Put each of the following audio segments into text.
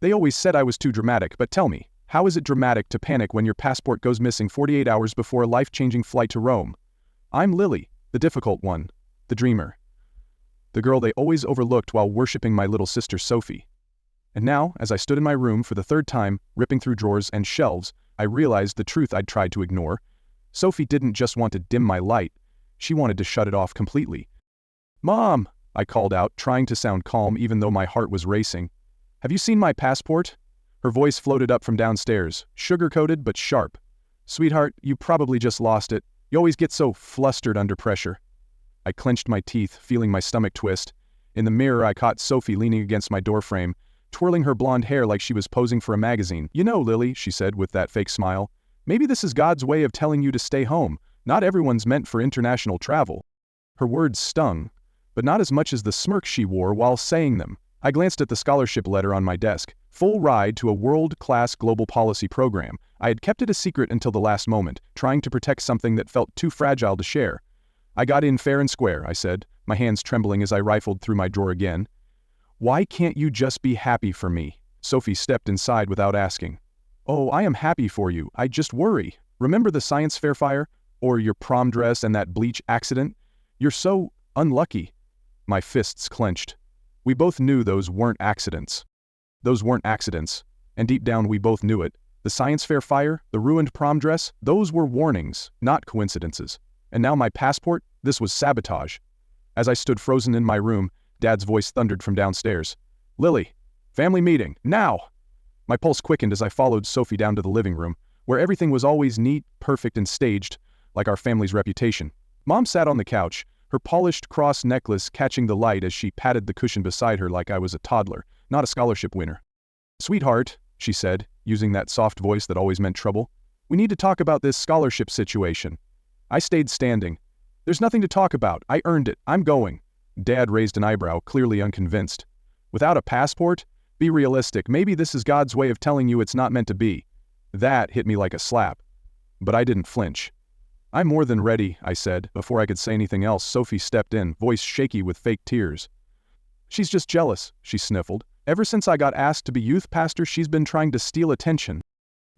They always said I was too dramatic, but tell me, how is it dramatic to panic when your passport goes missing 48 hours before a life-changing flight to Rome? I'm Lily, the difficult one, the dreamer. The girl they always overlooked while worshipping my little sister Sophie. And now, as I stood in my room for the third time, ripping through drawers and shelves, I realized the truth I'd tried to ignore. Sophie didn't just want to dim my light, she wanted to shut it off completely. "Mom!" I called out, trying to sound calm even though my heart was racing. "Have you seen my passport?" Her voice floated up from downstairs, sugar-coated but sharp. "Sweetheart, you probably just lost it. You always get so flustered under pressure." I clenched my teeth, feeling my stomach twist. In the mirror, I caught Sophie leaning against my doorframe, twirling her blonde hair like she was posing for a magazine. "You know, Lily," she said with that fake smile, "maybe this is God's way of telling you to stay home. Not everyone's meant for international travel." Her words stung, but not as much as the smirk she wore while saying them. I glanced at the scholarship letter on my desk. Full ride to a world-class global policy program. I had kept it a secret until the last moment, trying to protect something that felt too fragile to share. "I got in fair and square," I said, my hands trembling as I rifled through my drawer again. "Why can't you just be happy for me?" Sophie stepped inside without asking. "Oh, I am happy for you. I just worry. Remember the science fair fire? Or your prom dress and that bleach accident? You're so unlucky." My fists clenched. We both knew those weren't accidents. Those weren't accidents, and deep down we both knew it. The science fair fire, the ruined prom dress, those were warnings, not coincidences. And now my passport, this was sabotage. As I stood frozen in my room, Dad's voice thundered from downstairs. "Lily, family meeting, now!" My pulse quickened as I followed Sophie down to the living room, where everything was always neat, perfect, and staged, like our family's reputation. Mom sat on the couch, her polished cross necklace catching the light as she patted the cushion beside her like I was a toddler, not a scholarship winner. "Sweetheart," she said, using that soft voice that always meant trouble, "we need to talk about this scholarship situation." I stayed standing. "There's nothing to talk about. I earned it. I'm going." Dad raised an eyebrow, clearly unconvinced. "Without a passport? Be realistic. Maybe this is God's way of telling you it's not meant to be." That hit me like a slap. But I didn't flinch. "I'm more than ready," I said. Before I could say anything else, Sophie stepped in, voice shaky with fake tears. "She's just jealous," she sniffled. "Ever since I got asked to be youth pastor, she's been trying to steal attention.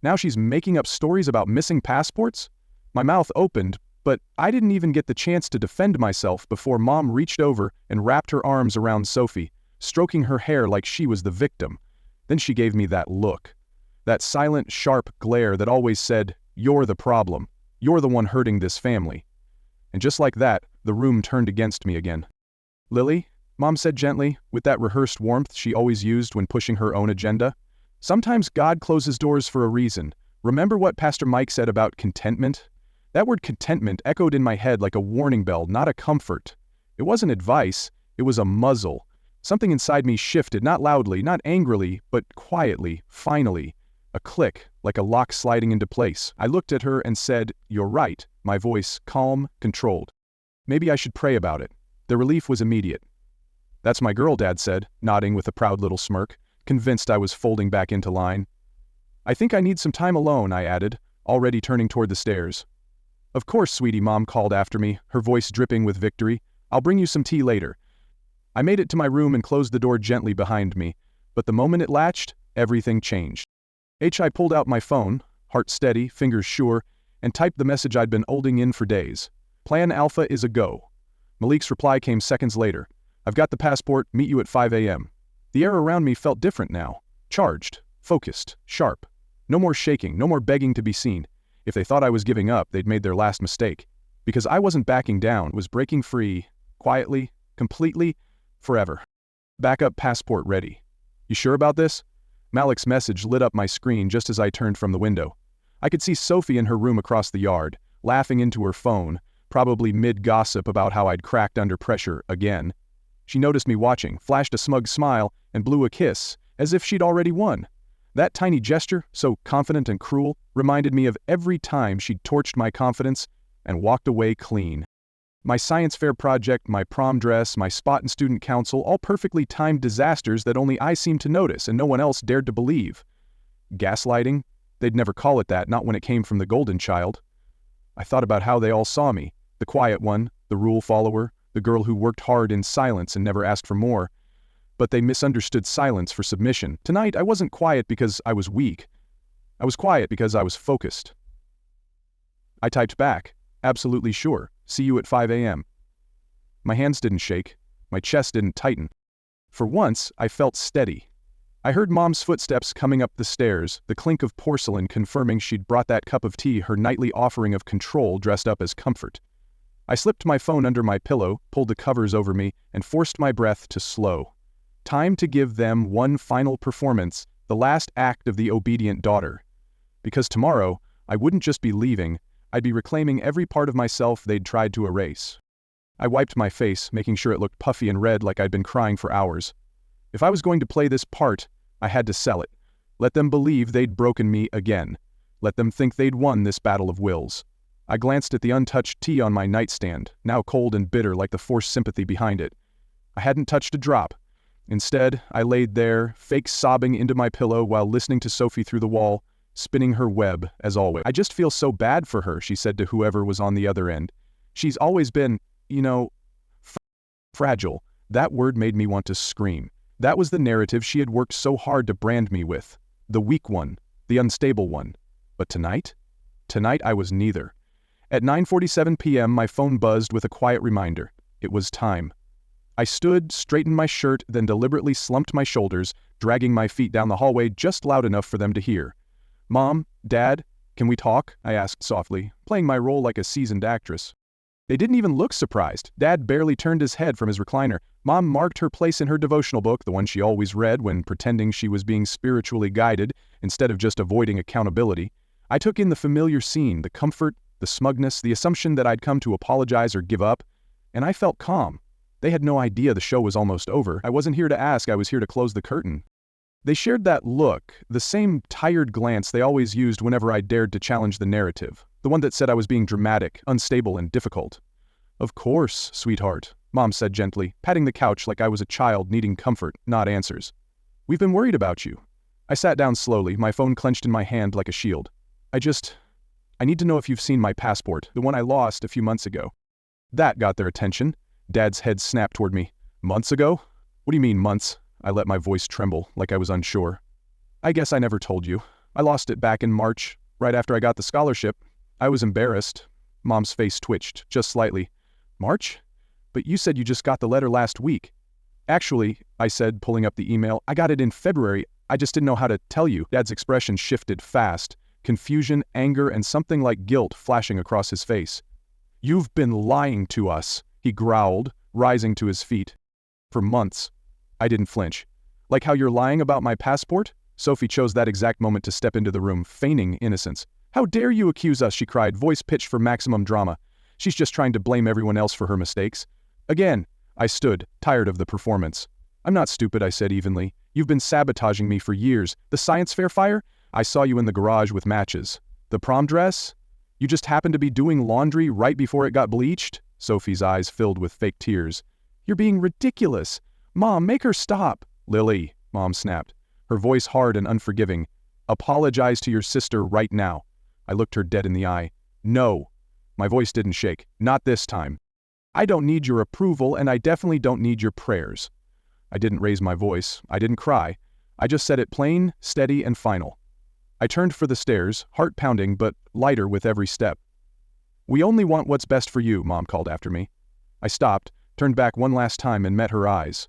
Now she's making up stories about missing passports?" My mouth opened, but I didn't even get the chance to defend myself before Mom reached over and wrapped her arms around Sophie, stroking her hair like she was the victim. Then she gave me that look. That silent, sharp glare that always said, "You're the problem. You're the one hurting this family." And just like that, the room turned against me again. "Lily," Mom said gently, with that rehearsed warmth she always used when pushing her own agenda, "sometimes God closes doors for a reason. Remember what Pastor Mike said about contentment? That word contentment echoed in my head like a warning bell, not a comfort. It wasn't advice, it was a muzzle. Something inside me shifted, not loudly, not angrily, but quietly, finally. A click, like a lock sliding into place. I looked at her and said, "You're right," my voice calm, controlled. "Maybe I should pray about it." The relief was immediate. "That's my girl," Dad said, nodding with a proud little smirk, convinced I was folding back into line. "I think I need some time alone," I added, already turning toward the stairs. "Of course, sweetie," Mom called after me, her voice dripping with victory. "I'll bring you some tea later." I made it to my room and closed the door gently behind me, but the moment it latched, everything changed. I pulled out my phone, heart steady, fingers sure, and typed the message I'd been holding in for days. "Plan Alpha is a go." Malik's reply came seconds later. "I've got the passport, meet you at 5 a.m. The air around me felt different now. Charged, focused, sharp. No more shaking, no more begging to be seen. If they thought I was giving up, they'd made their last mistake. Because I wasn't backing down, was breaking free, quietly, completely, forever. "Backup passport ready. You sure about this?" Malik's message lit up my screen just as I turned from the window. I could see Sophie in her room across the yard, laughing into her phone, probably mid-gossip about how I'd cracked under pressure again. She noticed me watching, flashed a smug smile, and blew a kiss, as if she'd already won. That tiny gesture, so confident and cruel, reminded me of every time she'd torched my confidence and walked away clean. My science fair project, my prom dress, my spot in student council, all perfectly timed disasters that only I seemed to notice and no one else dared to believe. Gaslighting? They'd never call it that, not when it came from the golden child. I thought about how they all saw me, the quiet one, the rule follower, the girl who worked hard in silence and never asked for more. but they misunderstood silence for submission. Tonight, I wasn't quiet because I was weak. I was quiet because I was focused. I typed back, absolutely sure, see you at 5 a.m. My hands didn't shake, my chest didn't tighten. For once, I felt steady. I heard Mom's footsteps coming up the stairs, the clink of porcelain confirming she'd brought that cup of tea, her nightly offering of control dressed up as comfort. I slipped my phone under my pillow, pulled the covers over me, and forced my breath to slow. Time to give them one final performance, the last act of the obedient daughter. Because tomorrow, I wouldn't just be leaving, I'd be reclaiming every part of myself they'd tried to erase. I wiped my face, making sure it looked puffy and red like I'd been crying for hours. If I was going to play this part, I had to sell it. Let them believe they'd broken me again. Let them think they'd won this battle of wills. I glanced at the untouched tea on my nightstand, now cold and bitter like the forced sympathy behind it. I hadn't touched a drop. Instead, I laid there, fake sobbing into my pillow while listening to Sophie through the wall, spinning her web, as always. I just feel so bad for her, she said to whoever was on the other end. She's always been, fragile. That word made me want to scream. That was the narrative she had worked so hard to brand me with. The weak one, the unstable one. But tonight? Tonight I was neither. At 9:47 p.m. my phone buzzed with a quiet reminder. It was time. I stood, straightened my shirt, then deliberately slumped my shoulders, dragging my feet down the hallway just loud enough for them to hear. Mom, Dad, can we talk? I asked softly, playing my role like a seasoned actress. They didn't even look surprised. Dad barely turned his head from his recliner. Mom marked her place in her devotional book, the one she always read when pretending she was being spiritually guided instead of just avoiding accountability. I took in the familiar scene, the comfort, the smugness, the assumption that I'd come to apologize or give up, and I felt calm. They had no idea the show was almost over. I wasn't here to ask, I was here to close the curtain. They shared that look, the same tired glance they always used whenever I dared to challenge the narrative, the one that said I was being dramatic, unstable, and difficult. Of course, sweetheart, Mom said gently, patting the couch like I was a child needing comfort, not answers. We've been worried about you. I sat down slowly, my phone clenched in my hand like a shield. I need to know if you've seen my passport, the one I lost a few months ago. That got their attention. Dad's head snapped toward me. Months ago? What do you mean, months? I let my voice tremble, like I was unsure. I guess I never told you. I lost it back in March, right after I got the scholarship. I was embarrassed. Mom's face twitched, just slightly. March? But you said you just got the letter last week. Actually, I said, pulling up the email, I got it in February. I just didn't know how to tell you. Dad's expression shifted fast, confusion, anger, and something like guilt flashing across his face. You've been lying to us, he growled, rising to his feet. For months. I didn't flinch. Like how you're lying about my passport? Sophie chose that exact moment to step into the room, feigning innocence. How dare you accuse us, she cried, voice pitched for maximum drama. She's just trying to blame everyone else for her mistakes. Again, I stood, tired of the performance. I'm not stupid, I said evenly. You've been sabotaging me for years. The science fair fire? I saw you in the garage with matches. The prom dress? You just happened to be doing laundry right before it got bleached? Sophie's eyes filled with fake tears. You're being ridiculous. Mom, make her stop. Lily, Mom snapped, her voice hard and unforgiving. Apologize to your sister right now. I looked her dead in the eye. No. My voice didn't shake. Not this time. I don't need your approval, and I definitely don't need your prayers. I didn't raise my voice. I didn't cry. I just said it plain, steady, and final. I turned for the stairs, heart pounding but lighter with every step. We only want what's best for you, Mom called after me. I stopped, turned back one last time and met her eyes.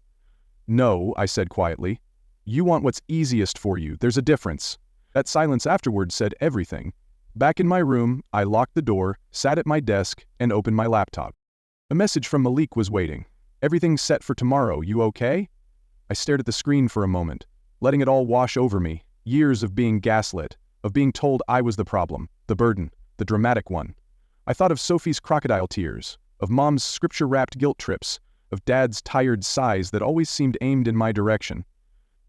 No, I said quietly. You want what's easiest for you. There's a difference. That silence afterward said everything. Back in my room, I locked the door, sat at my desk, and opened my laptop. A message from Malik was waiting. Everything's set for tomorrow. You okay? I stared at the screen for a moment, letting it all wash over me. Years of being gaslit, of being told I was the problem, the burden, the dramatic one. I thought of Sophie's crocodile tears, of Mom's scripture-wrapped guilt trips, of Dad's tired sighs that always seemed aimed in my direction.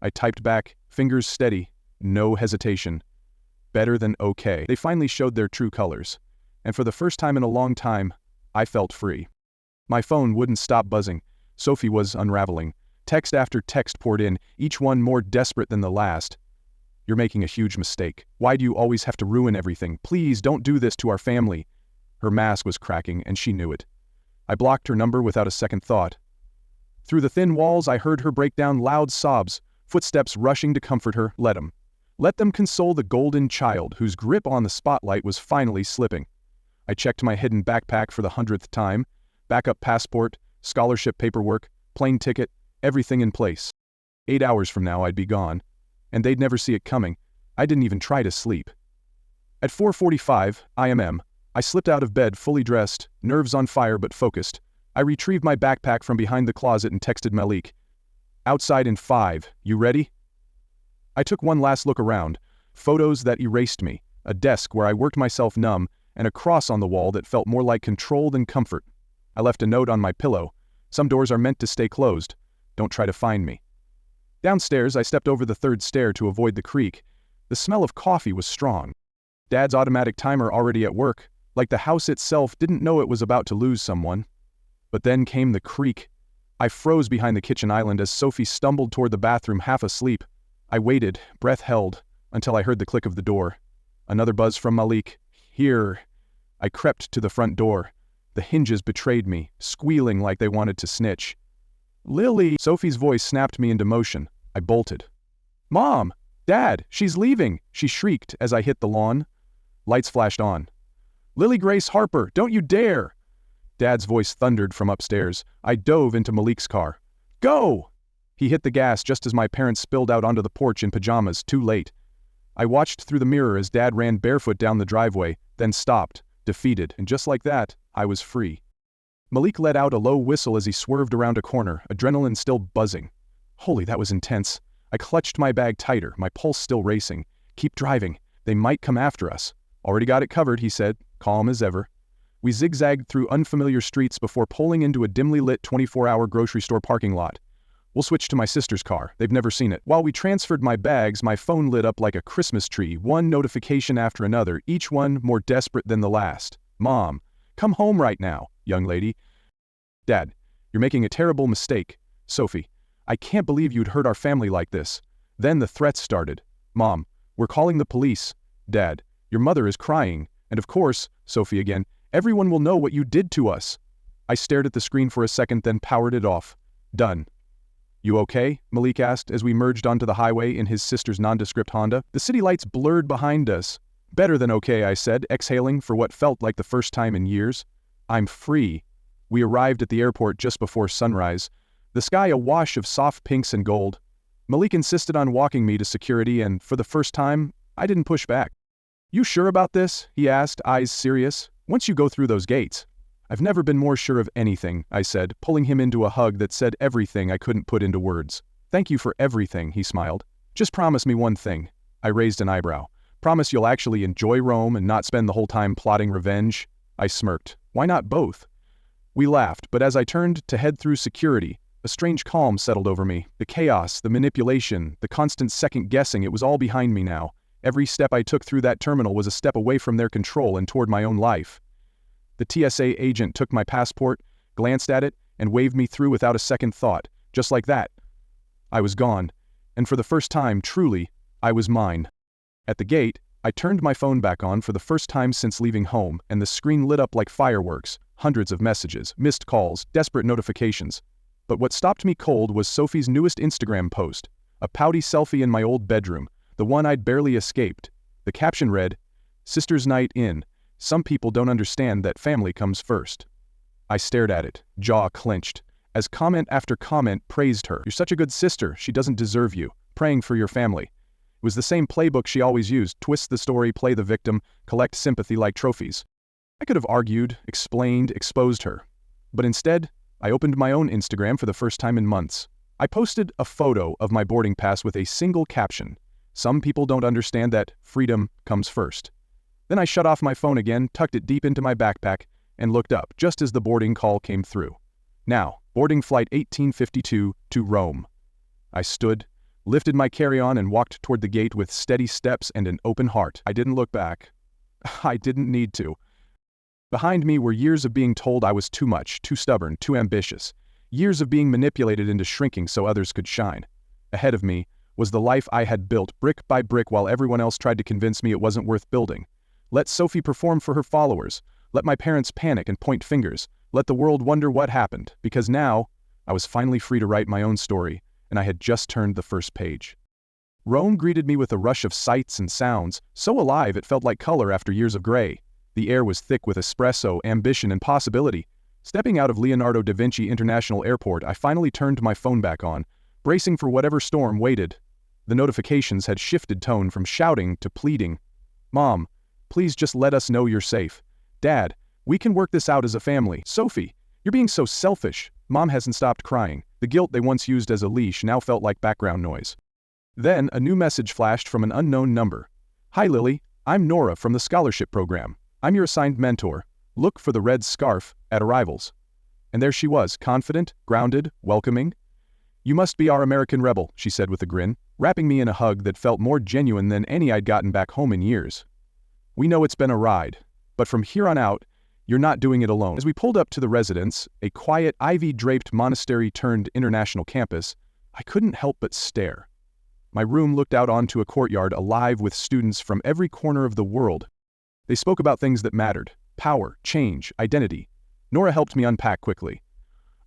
I typed back, fingers steady, no hesitation. Better than okay. They finally showed their true colors, and for the first time in a long time, I felt free. My phone wouldn't stop buzzing. Sophie was unraveling. Text after text poured in, each one more desperate than the last. You're making a huge mistake. Why do you always have to ruin everything? Please don't do this to our family. Her mask was cracking, and she knew it. I blocked her number without a second thought. Through the thin walls, I heard her break down loud sobs, footsteps rushing to comfort her. Let them console the golden child whose grip on the spotlight was finally slipping. I checked my hidden backpack for the 100th time. Backup passport, scholarship paperwork, plane ticket, everything in place. 8 hours from now I'd be gone, and they'd never see it coming. I didn't even try to sleep. At 4:45 IMM, I slipped out of bed fully dressed, nerves on fire but focused. I retrieved my backpack from behind the closet and texted Malik. Outside in 5, you ready? I took one last look around, photos that erased me, a desk where I worked myself numb, and a cross on the wall that felt more like control than comfort. I left a note on my pillow. Some doors are meant to stay closed. Don't try to find me. Downstairs, I stepped over the 3rd stair to avoid the creak. The smell of coffee was strong. Dad's automatic timer already at work, like the house itself didn't know it was about to lose someone. But then came the creak. I froze behind the kitchen island as Sophie stumbled toward the bathroom half asleep. I waited, breath held, until I heard the click of the door. Another buzz from Malik. Here. I crept to the front door. The hinges betrayed me, squealing like they wanted to snitch. Lily! Sophie's voice snapped me into motion. I bolted. Mom! Dad! She's leaving! She shrieked as I hit the lawn. Lights flashed on. Lily Grace Harper, don't you dare! Dad's voice thundered from upstairs. I dove into Malik's car. Go! He hit the gas just as my parents spilled out onto the porch in pajamas, too late. I watched through the mirror as Dad ran barefoot down the driveway, then stopped, defeated, and just like that, I was free. Malik let out a low whistle as he swerved around a corner, adrenaline still buzzing. Holy, that was intense. I clutched my bag tighter, my pulse still racing. Keep driving. They might come after us. Already got it covered, he said, calm as ever. We zigzagged through unfamiliar streets before pulling into a dimly lit 24-hour grocery store parking lot. We'll switch to my sister's car. They've never seen it. While we transferred my bags, my phone lit up like a Christmas tree, one notification after another, each one more desperate than the last. Mom, come home right now, young lady. Dad, you're making a terrible mistake. Sophie, I can't believe you'd hurt our family like this. Then the threats started. Mom, we're calling the police. Dad, your mother is crying. And of course, Sophie again, everyone will know what you did to us. I stared at the screen for a second, then powered it off. Done. You okay? Malik asked as we merged onto the highway in his sister's nondescript Honda. The city lights blurred behind us. Better than okay, I said, exhaling for what felt like the first time in years. I'm free. We arrived at the airport just before sunrise, the sky awash of soft pinks and gold. Malik insisted on walking me to security, and for the first time, I didn't push back. You sure about this? He asked, eyes serious. Once you go through those gates. I've never been more sure of anything, I said, pulling him into a hug that said everything I couldn't put into words. Thank you for everything, he smiled. Just promise me one thing. I raised an eyebrow. Promise you'll actually enjoy Rome and not spend the whole time plotting revenge? I smirked. Why not both? We laughed, but as I turned to head through security, a strange calm settled over me. The chaos, the manipulation, the constant second-guessing, it was all behind me now. Every step I took through that terminal was a step away from their control and toward my own life. The TSA agent took my passport, glanced at it, and waved me through without a second thought. Just like that. I was gone, and for the first time, truly, I was mine. At the gate, I turned my phone back on for the first time since leaving home, and the screen lit up like fireworks, hundreds of messages, missed calls, desperate notifications. But what stopped me cold was Sophie's newest Instagram post, a pouty selfie in my old bedroom, the one I'd barely escaped. The caption read, "Sister's night in. Some people don't understand that family comes first." I stared at it, jaw clenched, as comment after comment praised her. You're such a good sister, she doesn't deserve you. Praying for your family. It was the same playbook she always used, twist the story, play the victim, collect sympathy like trophies. I could have argued, explained, exposed her. But instead, I opened my own Instagram for the first time in months. I posted a photo of my boarding pass with a single caption. Some people don't understand that freedom comes first. Then I shut off my phone again, tucked it deep into my backpack, and looked up just as the boarding call came through. Now, boarding flight 1852 to Rome. I stood, lifted my carry-on and walked toward the gate with steady steps and an open heart. I didn't look back. I didn't need to. Behind me were years of being told I was too much, too stubborn, too ambitious. Years of being manipulated into shrinking so others could shine. Ahead of me was the life I had built brick by brick while everyone else tried to convince me it wasn't worth building. Let Sophie perform for her followers. Let my parents panic and point fingers. Let the world wonder what happened, because now, I was finally free to write my own story, and I had just turned the first page. Rome greeted me with a rush of sights and sounds, so alive it felt like color after years of gray. The air was thick with espresso, ambition, and possibility. Stepping out of Leonardo da Vinci International Airport, I finally turned my phone back on, bracing for whatever storm waited. The notifications had shifted tone from shouting to pleading. "Mom, please just let us know you're safe. Dad, we can work this out as a family. Sophie, you're being so selfish." Mom hasn't stopped crying. The guilt they once used as a leash now felt like background noise. Then, a new message flashed from an unknown number. "Hi Lily, I'm Nora from the scholarship program. I'm your assigned mentor. Look for the red scarf at arrivals." And there she was, confident, grounded, welcoming. "You must be our American rebel," she said with a grin, wrapping me in a hug that felt more genuine than any I'd gotten back home in years. "We know it's been a ride, but from here on out, you're not doing it alone." As we pulled up to the residence, a quiet, ivy-draped monastery-turned-international campus, I couldn't help but stare. My room looked out onto a courtyard alive with students from every corner of the world. They spoke about things that mattered: power, change, identity. Nora helped me unpack quickly.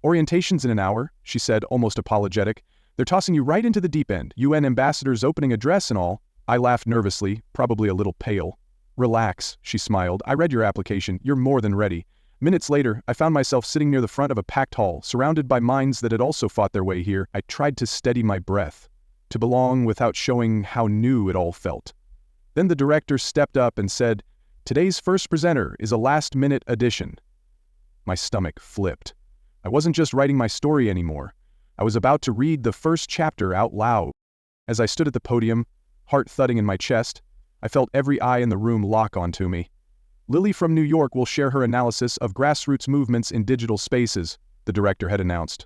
"Orientation's in an hour," she said, almost apologetic. "They're tossing you right into the deep end, UN ambassador's opening address and all." I laughed nervously, probably a little pale. "Relax," she smiled. "I read your application. You're more than ready." Minutes later, I found myself sitting near the front of a packed hall, surrounded by minds that had also fought their way here. I tried to steady my breath, to belong without showing how new it all felt. Then the director stepped up and said, "Today's first presenter is a last-minute addition." My stomach flipped. I wasn't just writing my story anymore. I was about to read the first chapter out loud. As I stood at the podium, heart thudding in my chest, I felt every eye in the room lock onto me. "Lily from New York will share her analysis of grassroots movements in digital spaces," the director had announced.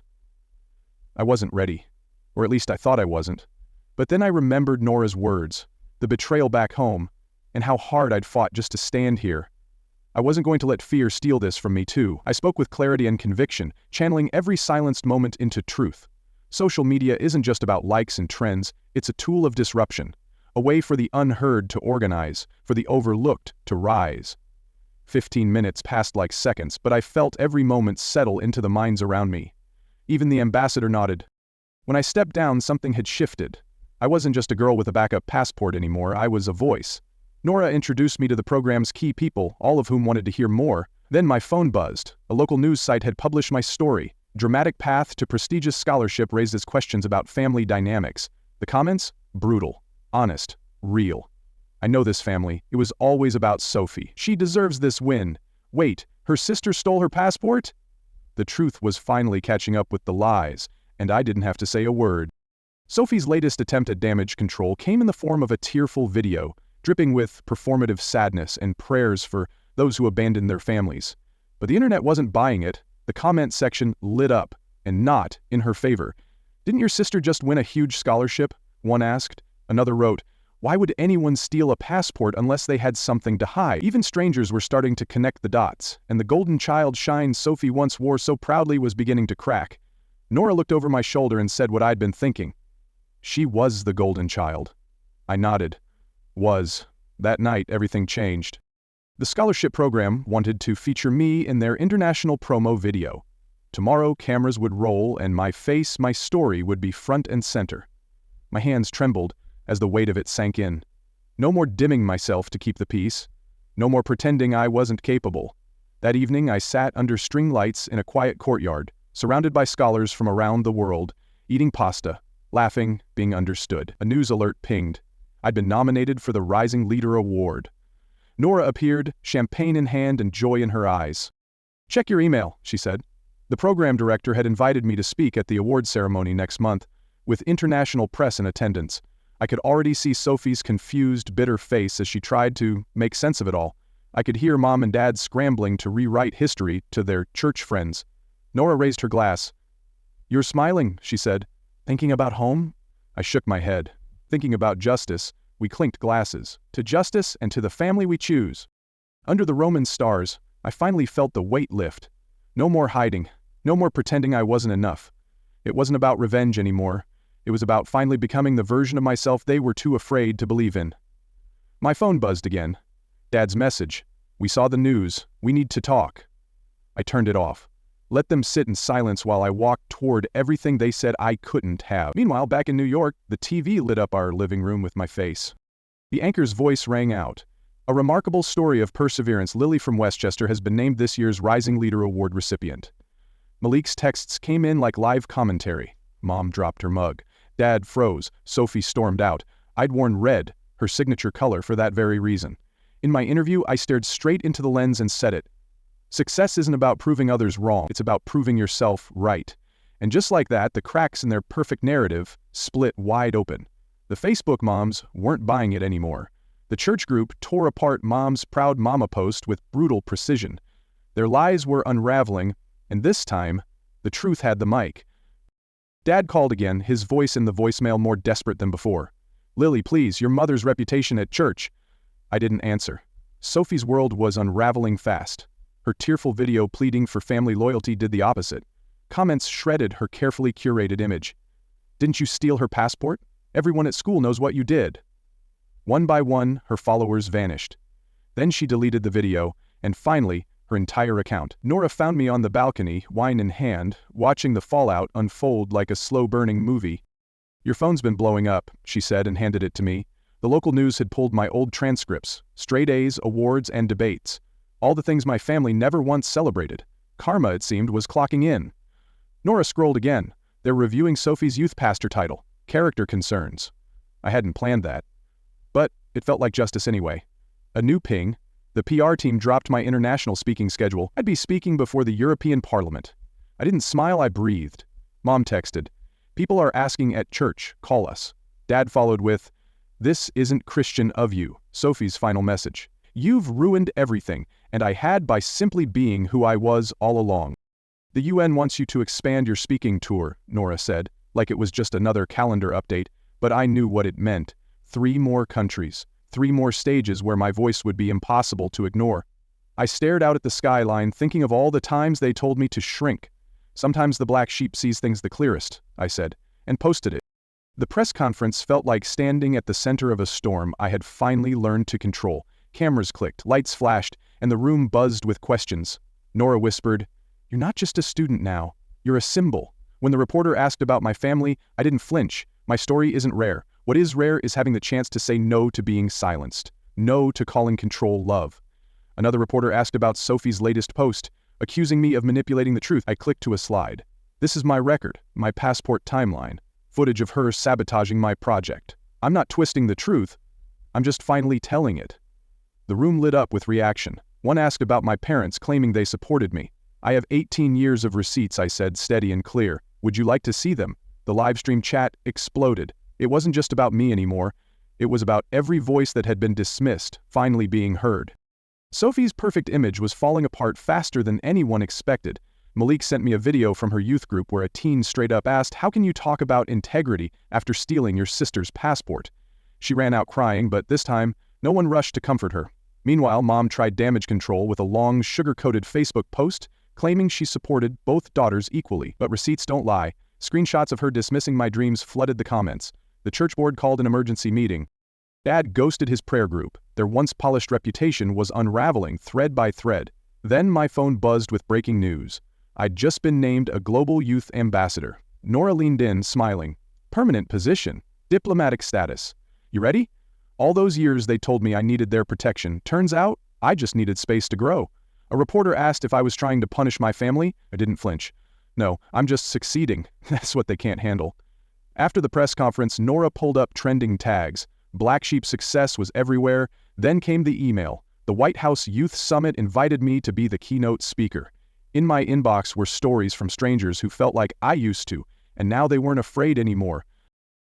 I wasn't ready, or at least I thought I wasn't. But then I remembered Nora's words, the betrayal back home, and how hard I'd fought just to stand here. I wasn't going to let fear steal this from me too. I spoke with clarity and conviction, channeling every silenced moment into truth. Social media isn't just about likes and trends, it's a tool of disruption. A way for the unheard to organize, for the overlooked to rise. 15 minutes passed like seconds, but I felt every moment settle into the minds around me. Even the ambassador nodded. When I stepped down, something had shifted. I wasn't just a girl with a backup passport anymore, I was a voice. Nora introduced me to the program's key people, all of whom wanted to hear more. Then my phone buzzed. A local news site had published my story. Dramatic path to prestigious scholarship raised its questions about family dynamics. The comments? Brutal. Honest. Real. "I know this family. It was always about Sophie. She deserves this win. Wait, her sister stole her passport?" The truth was finally catching up with the lies, and I didn't have to say a word. Sophie's latest attempt at damage control came in the form of a tearful video, dripping with performative sadness and prayers for those who abandoned their families. But the internet wasn't buying it. The comment section lit up, and not in her favor. "Didn't your sister just win a huge scholarship?" one asked. Another wrote, "Why would anyone steal a passport unless they had something to hide?" Even strangers were starting to connect the dots, and the golden child shine Sophie once wore so proudly was beginning to crack. Nora looked over my shoulder and said what I'd been thinking. "She was the golden child." I nodded. Was. That night, everything changed. The scholarship program wanted to feature me in their international promo video. Tomorrow, cameras would roll, and my face, my story would be front and center. My hands trembled as the weight of it sank in. No more dimming myself to keep the peace. No more pretending I wasn't capable. That evening, I sat under string lights in a quiet courtyard, surrounded by scholars from around the world, eating pasta, laughing, being understood. A news alert pinged. I'd been nominated for the Rising Leader Award. Nora appeared, champagne in hand and joy in her eyes. "Check your email," she said. The program director had invited me to speak at the award ceremony next month, with international press in attendance. I could already see Sophie's confused, bitter face as she tried to make sense of it all. I could hear Mom and Dad scrambling to rewrite history to their church friends. Nora raised her glass. "You're smiling," she said. "Thinking about home?" I shook my head. "Thinking about justice." We clinked glasses. "To justice and to the family we choose." Under the Roman stars, I finally felt the weight lift. No more hiding. No more pretending I wasn't enough. It wasn't about revenge anymore. It was about finally becoming the version of myself they were too afraid to believe in. My phone buzzed again. Dad's message. "We saw the news. We need to talk." I turned it off. Let them sit in silence while I walked toward everything they said I couldn't have. Meanwhile, back in New York, the TV lit up our living room with my face. The anchor's voice rang out. A remarkable story of perseverance. Lily from Westchester has been named this year's Rising Leader Award recipient. Malik's texts came in like live commentary. Mom dropped her mug. Dad froze. Sophie stormed out. I'd worn red, her signature color, for that very reason. In my interview, I stared straight into the lens and said it. Success isn't about proving others wrong, it's about proving yourself right. And just like that, the cracks in their perfect narrative split wide open. The Facebook moms weren't buying it anymore. The church group tore apart Mom's proud mama post with brutal precision. Their lies were unraveling, and this time, the truth had the mic. Dad called again, his voice in the voicemail more desperate than before. Lily, please, your mother's reputation at church. I didn't answer. Sophie's world was unraveling fast. Her tearful video pleading for family loyalty did the opposite. Comments shredded her carefully curated image. Didn't you steal her passport? Everyone at school knows what you did. One by one, her followers vanished. Then she deleted the video, and finally, her entire account. Nora found me on the balcony, wine in hand, watching the fallout unfold like a slow-burning movie. Your phone's been blowing up, she said and handed it to me. The local news had pulled my old transcripts, straight A's, awards, and debates. All the things my family never once celebrated. Karma, it seemed, was clocking in. Nora scrolled again. They're reviewing Sophie's youth pastor title, Character Concerns. I hadn't planned that. But it felt like justice anyway. A new ping. The PR team dropped my international speaking schedule. I'd be speaking before the European Parliament. I didn't smile, I breathed. Mom texted. People are asking at church, call us. Dad followed with, this isn't Christian of you, Sophie's final message. You've ruined everything, and I had by simply being who I was all along. The UN wants you to expand your speaking tour, Nora said, like it was just another calendar update, but I knew what it meant. 3 more countries, 3 more stages where my voice would be impossible to ignore. I stared out at the skyline, thinking of all the times they told me to shrink. Sometimes the black sheep sees things the clearest, I said, and posted it. The press conference felt like standing at the center of a storm I had finally learned to control. Cameras clicked, lights flashed, and the room buzzed with questions. Nora whispered, "You're not just a student now, you're a symbol." When the reporter asked about my family, I didn't flinch. My story isn't rare. What is rare is having the chance to say no to being silenced. No to calling control love. Another reporter asked about Sophie's latest post, accusing me of manipulating the truth. I clicked to a slide. This is my record, my passport timeline. Footage of her sabotaging my project. I'm not twisting the truth. I'm just finally telling it. The room lit up with reaction. One asked about my parents, claiming they supported me. I have 18 years of receipts, I said, steady and clear. Would you like to see them? The livestream chat exploded. It wasn't just about me anymore. It was about every voice that had been dismissed, finally being heard. Sophie's perfect image was falling apart faster than anyone expected. Malik sent me a video from her youth group where a teen straight up asked, "How can you talk about integrity after stealing your sister's passport?" She ran out crying, but this time, no one rushed to comfort her. Meanwhile, Mom tried damage control with a long, sugar-coated Facebook post claiming she supported both daughters equally. But receipts don't lie. Screenshots of her dismissing my dreams flooded the comments. The church board called an emergency meeting. Dad ghosted his prayer group. Their once polished reputation was unraveling thread by thread. Then my phone buzzed with breaking news. I'd just been named a global youth ambassador. Nora leaned in, smiling. Permanent position. Diplomatic status. You ready? All those years they told me I needed their protection. Turns out, I just needed space to grow. A reporter asked if I was trying to punish my family. I didn't flinch. No, I'm just succeeding. That's what they can't handle. After the press conference, Nora pulled up trending tags. Black sheep success was everywhere. Then came the email. The White House Youth Summit invited me to be the keynote speaker. In my inbox were stories from strangers who felt like I used to, and now they weren't afraid anymore.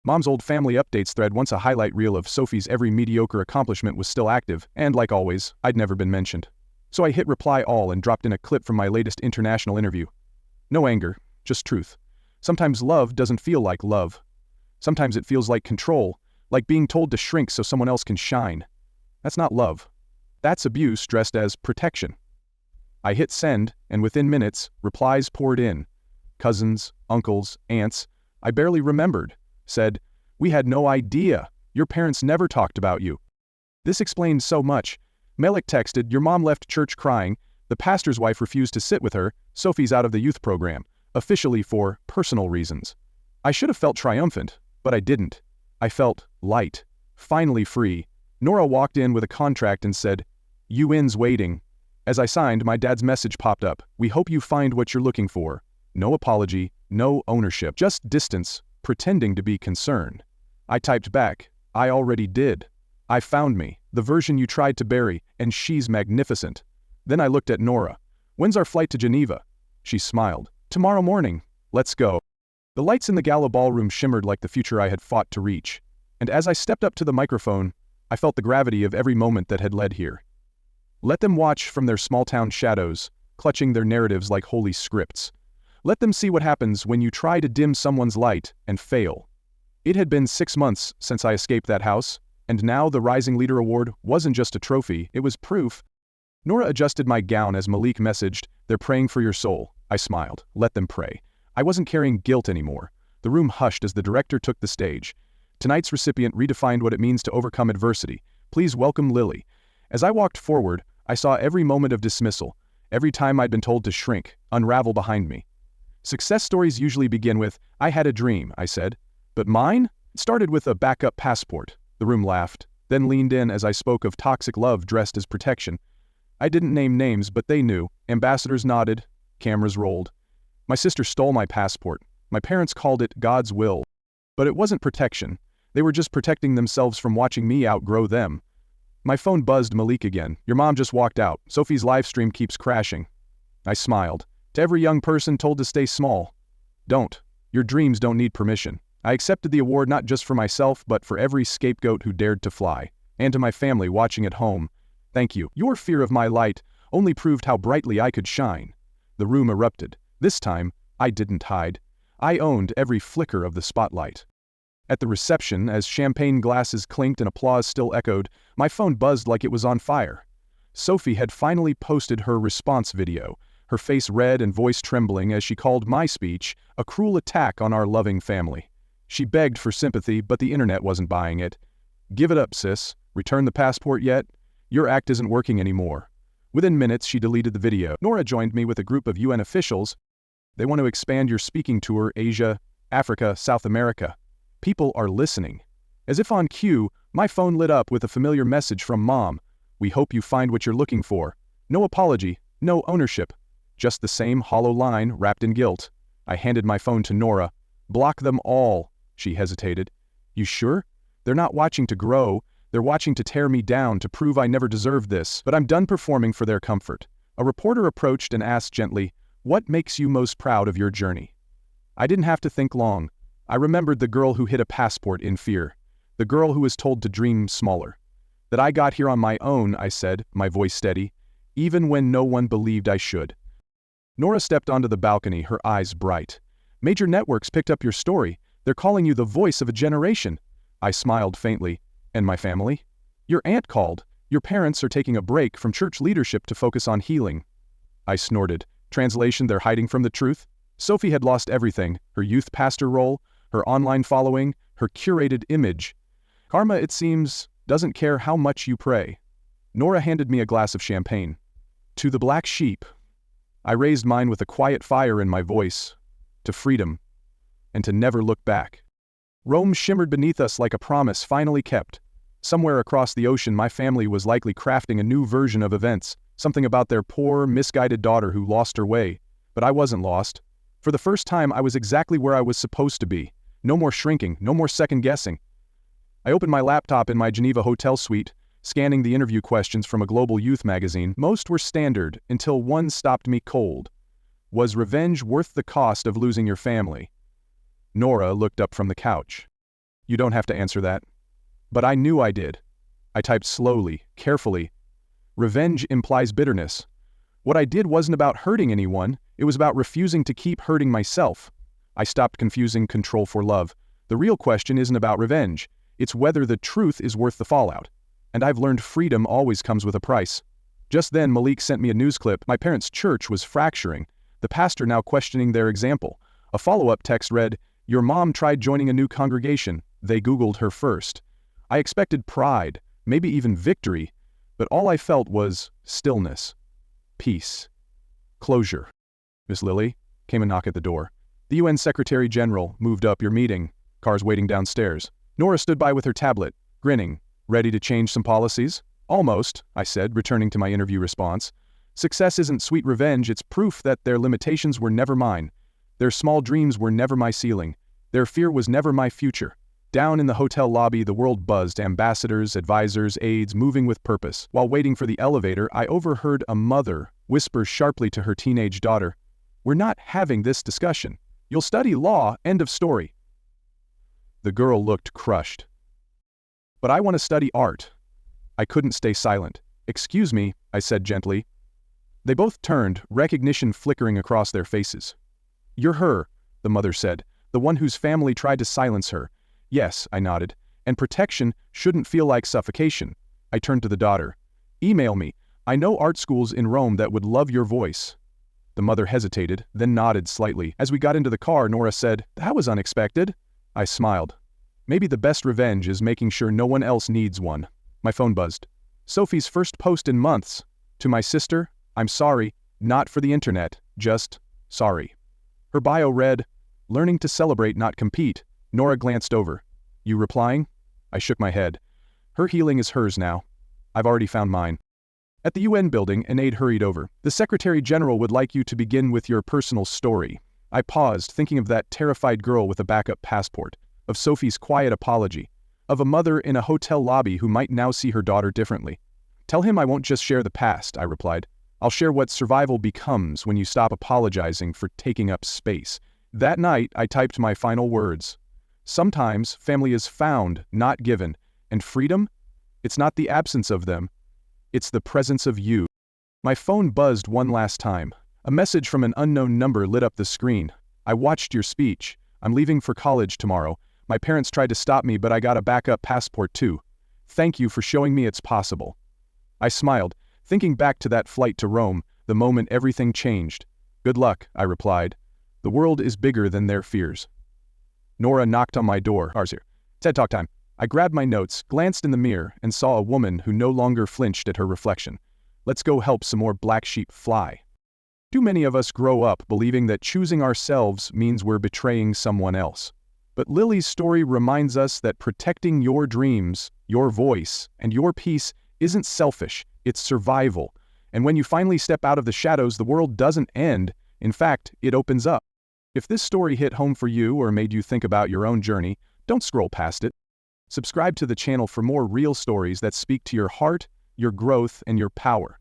Mom's old family updates thread, once a highlight reel of Sophie's every mediocre accomplishment, was still active, and like always, I'd never been mentioned. So I hit reply all and dropped in a clip from my latest international interview. No anger, just truth. Sometimes love doesn't feel like love. Sometimes it feels like control, like being told to shrink so someone else can shine. That's not love. That's abuse dressed as protection. I hit send, and within minutes, replies poured in. Cousins, uncles, aunts, I barely remembered, said, "We had no idea. Your parents never talked about you." This explained so much. Melik texted, "Your mom left church crying. The pastor's wife refused to sit with her. Sophie's out of the youth program, officially for personal reasons. I should have felt triumphant, but I didn't. I felt light, finally free. Nora walked in with a contract and said, "UN's waiting." As I signed, my dad's message popped up. "We hope you find what you're looking for." No apology, no ownership, just distance, pretending to be concerned. I typed back, "I already did. I found me, the version you tried to bury, and she's magnificent." Then I looked at Nora. "When's our flight to Geneva?" She smiled. "Tomorrow morning. Let's go." The lights in the gala ballroom shimmered like the future I had fought to reach. And as I stepped up to the microphone, I felt the gravity of every moment that had led here. Let them watch from their small-town shadows, clutching their narratives like holy scripts. Let them see what happens when you try to dim someone's light and fail. It had been 6 months since I escaped that house, and now the Rising Leader Award wasn't just a trophy, it was proof. Nora adjusted my gown as Malik messaged, "They're praying for your soul." I smiled. Let them pray. I wasn't carrying guilt anymore. The room hushed as the director took the stage. Tonight's recipient redefined what it means to overcome adversity. Please welcome Lily. As I walked forward, I saw every moment of dismissal, every time I'd been told to shrink, unravel behind me. Success stories usually begin with, "I had a dream," I said. But mine? It started with a backup passport. The room laughed, then leaned in as I spoke of toxic love dressed as protection. I didn't name names, but they knew. Ambassadors nodded, cameras rolled. My sister stole my passport. My parents called it God's will. But it wasn't protection. They were just protecting themselves from watching me outgrow them. My phone buzzed Malik again. "Your mom just walked out. Sophie's live stream keeps crashing." I smiled. To every young person told to stay small. Don't. Your dreams don't need permission. I accepted the award not just for myself, but for every scapegoat who dared to fly. And to my family watching at home. Thank you. Your fear of my light only proved how brightly I could shine. The room erupted. This time, I didn't hide. I owned every flicker of the spotlight. At the reception, as champagne glasses clinked and applause still echoed, my phone buzzed like it was on fire. Sophie had finally posted her response video, her face red and voice trembling as she called my speech a cruel attack on our loving family. She begged for sympathy, but the internet wasn't buying it. "Give it up, sis. Return the passport yet? Your act isn't working anymore." Within minutes, she deleted the video. Nora joined me with a group of UN officials. "They want to expand your speaking tour, Asia, Africa, South America. People are listening." As if on cue, my phone lit up with a familiar message from Mom. "We hope you find what you're looking for." No apology, no ownership. Just the same hollow line wrapped in guilt. I handed my phone to Nora. "Block them all," she hesitated. "You sure? They're not watching to grow. They're watching to tear me down, to prove I never deserved this. But I'm done performing for their comfort." A reporter approached and asked gently, "What makes you most proud of your journey?" I didn't have to think long. I remembered the girl who hid a passport in fear. The girl who was told to dream smaller. "That I got here on my own," I said, my voice steady, "even when no one believed I should." Nora stepped onto the balcony, her eyes bright. "Major networks picked up your story. They're calling you the voice of a generation." I smiled faintly. "And my family?" "Your aunt called. Your parents are taking a break from church leadership to focus on healing." I snorted. Translation: they're hiding from the truth? Sophie had lost everything, her youth pastor role, her online following, her curated image. Karma, it seems, doesn't care how much you pray. Nora handed me a glass of champagne. "To the black sheep." I raised mine with a quiet fire in my voice. "To freedom. And to never look back." Rome shimmered beneath us like a promise finally kept. Somewhere across the ocean, my family was likely crafting a new version of events, something about their poor, misguided daughter who lost her way. But I wasn't lost. For the first time, I was exactly where I was supposed to be. No more shrinking, no more second-guessing. I opened my laptop in my Geneva hotel suite, scanning the interview questions from a global youth magazine. Most were standard, until one stopped me cold. "Was revenge worth the cost of losing your family?" Nora looked up from the couch. "You don't have to answer that." But I knew I did. I typed slowly, carefully. "Revenge implies bitterness. What I did wasn't about hurting anyone, it was about refusing to keep hurting myself." I stopped confusing control for love. The real question isn't about revenge. It's whether the truth is worth the fallout. And I've learned freedom always comes with a price. Just then, Malik sent me a news clip. My parents' church was fracturing, the pastor now questioning their example. A follow-up text read, "Your mom tried joining a new congregation. They Googled her first." I expected pride, maybe even victory, but all I felt was stillness. peace. Closure. Miss Lily, came a knock at the door. The UN Secretary General moved up your meeting. Cars waiting downstairs. Nora stood by with her tablet, grinning. Ready to change some policies? Almost, I said, returning to my interview response. Success isn't sweet revenge, it's proof that their limitations were never mine. Their small dreams were never my ceiling. Their fear was never my future. Down in the hotel lobby, the world buzzed, ambassadors, advisors, aides, moving with purpose. While waiting for the elevator, I overheard a mother whisper sharply to her teenage daughter, "We're not having this discussion. You'll study law, end of story." The girl looked crushed. "But I want to study art." I couldn't stay silent. "Excuse me," I said gently. They both turned, recognition flickering across their faces. "You're her," the mother said, "the one whose family tried to silence her." "Yes," I nodded, "and protection shouldn't feel like suffocation." I turned to the daughter. "Email me. I know art schools in Rome that would love your voice." The mother hesitated, then nodded slightly. As we got into the car, Nora said, "That was unexpected." I smiled. Maybe the best revenge is making sure no one else needs one. My phone buzzed. Sophie's first post in months. To my sister, "I'm sorry, not for the internet, just sorry." Her bio read, "Learning to celebrate, not compete." Nora glanced over. "You replying?" I shook my head. Her healing is hers now. I've already found mine. At the UN building, an aide hurried over. "The Secretary General would like you to begin with your personal story." I paused, thinking of that terrified girl with a backup passport, of Sophie's quiet apology, of a mother in a hotel lobby who might now see her daughter differently. "Tell him I won't just share the past," I replied. "I'll share what survival becomes when you stop apologizing for taking up space." That night, I typed my final words. Sometimes family is found, not given, and freedom? It's not the absence of them. It's the presence of you. My phone buzzed one last time. A message from an unknown number lit up the screen. "I watched your speech. I'm leaving for college tomorrow. My parents tried to stop me, but I got a backup passport too. Thank you for showing me it's possible." I smiled, thinking back to that flight to Rome, the moment everything changed. "Good luck," I replied. "The world is bigger than their fears." Nora knocked on my door. "Ours here. TED Talk time." I grabbed my notes, glanced in the mirror, and saw a woman who no longer flinched at her reflection. Let's go help some more black sheep fly. Too many of us grow up believing that choosing ourselves means we're betraying someone else. But Lily's story reminds us that protecting your dreams, your voice, and your peace isn't selfish, it's survival. And when you finally step out of the shadows, the world doesn't end. In fact, it opens up. If this story hit home for you or made you think about your own journey, don't scroll past it. Subscribe to the channel for more real stories that speak to your heart, your growth, and your power.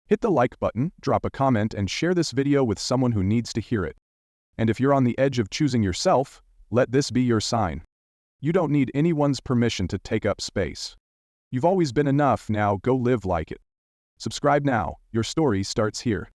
Hit the like button, drop a comment, and share this video with someone who needs to hear it. And if you're on the edge of choosing yourself, let this be your sign. You don't need anyone's permission to take up space. You've always been enough, now go live like it. Subscribe now, your story starts here.